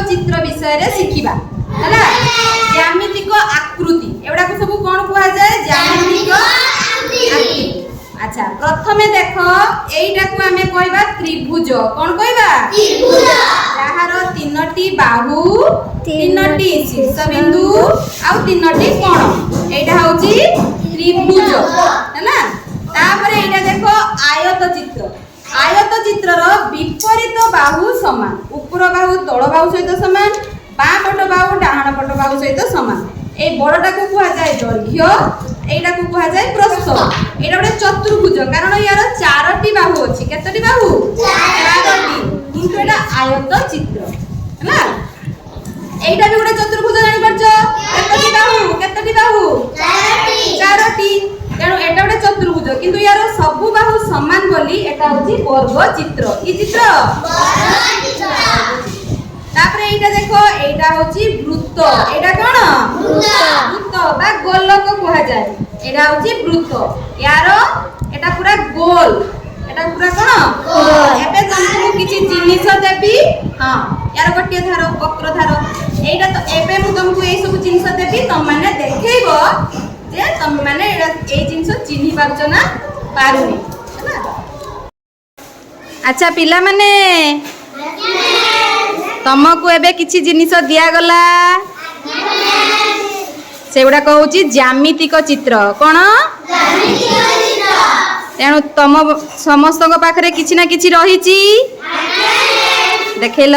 चित्र विषय शिखिबा हैला। ज्यामितिक आकृति एवडा को सब कोन कुआ जाय ज्यामितिक आकृति। अच्छा प्रथमे देखो एइटा को हमें कहबा त्रिभुज। कोन कहबा त्रिभुज जहार तीनटी बाहु तीनटी शीर्षबिंदु आ तीनटी कोण एइटा होची त्रिभुज हैला। तापर एइटा देखो आयत चित्र। आयत चित्रर विपरीत बाहु समान ऊपर बाहु तळ बाहु सहित समान बाँ पट बाहु डाहाण पट बाहु सहित समान। ए बड़टा को कुआ जाय दैर्घ्य एइटा को कुआ जाय प्रस्थ। एइटा गोटे चतुर्भुज कारण यार चारटी बाहु अछि। केतटी बाहु चारटी किंतु एटा आयत चित्र हैला। एइटा भी गोटे चतुर्भुज जानि परछ। केतटी बाहु चारटी तेणु एटा गोटे चतुर्भुज किंतु यार सबु बाहु समान बोली एटा होची वर्ग चित्र। ई चित्र वर्ग चित्र। तापर एइटा देखो एइटा होची वृत्त। एइटा कोन वृत्त बा गोलक कहा जाय। एइटा होची वृत्त यार एटा पूरा गोल एटा पूरा कोन गोल। एबे तुमको किछि जिनिस देबी हां यार गोटे धार वक्र धार एइटा तो एबे मु तुमको एई सब जिनिस देबी तुम माने देखैबो जे तुम माने एई जिनिस चिन्हि पारछ ना पारुनी हैला। अच्छा पिला माने तुमको एबे किछि जिनिस दिया गला सेगुड़ा कहूची ज्यामितिक चित्र। कोन तेणु तुम समस्त पाखरे किछि ना किछि रहिची देखैल।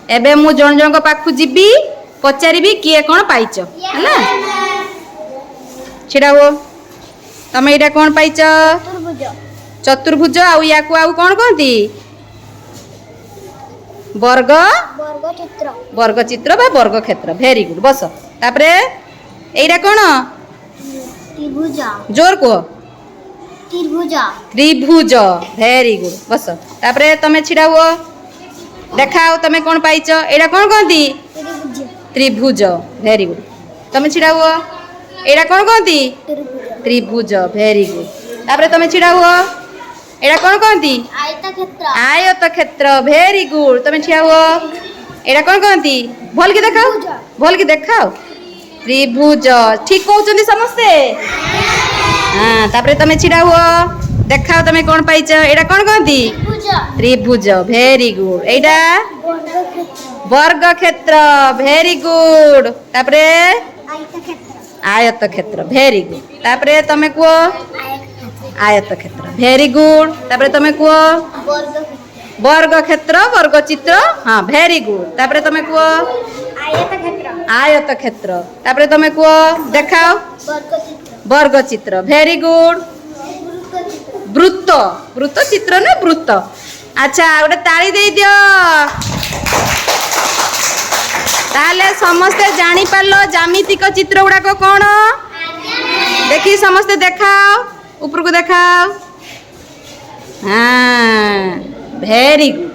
एबे मु जन जन पाखु जिबी पचारिबी किए कोन पाइछ हैला। छिड़ा हो तमे एटा कोन पाइछ चतुर्भुज आ या को आ कोन कहती वर्ग वर्ग चित्र बा वर्ग क्षेत्र। वेरी गुड बस। तापरे एइरा कोन त्रिभुज जोर को त्रिभुज। वेरी गुड बस। तापरे तमे छिड़ा हुओ देखाओ तमे कोन पाइछ एइरा कोन कहती त्रिभुज। वेरी गुड तमे छिड़ा हुओ एइरा कोन कहती त्रिभुज। Very good. तापरे तमे छिड़ा हुओ एड़ा कोन कहती आयत क्षेत्र। वेरी गुड तमे छिया हुओ एड़ा कोन कहती भल के देखाओ त्रिभुज। ठीक कहउचंदी समस्ते हां। तापरे तमे छिड़ा हुओ देखाओ तमे कोन पाइछ एड़ा कोन कहती त्रिभुज। Very good. एड़ा वर्ग क्षेत्र। Very good. तापरे आयत क्षेत्र। Very good. तापरे तमे को आयत क्षेत्र। Very good. तापरे तमे को वर्ग क्षेत्र वर्ग चित्र हां। Very good. तापरे तमे को आयत क्षेत्र। तापरे तमे को देखाओ वर्ग चित्र। Very good. वृत्त वृत्त चित्र ना वृत्त। अच्छा गोटे ताली दे दियो। ताले समस्ते जानि पारलो ज्यामितिक चित्र गुडा को कोन देखि समस्ते देखाओ ऊपर को देखाओ हाँ। Very good.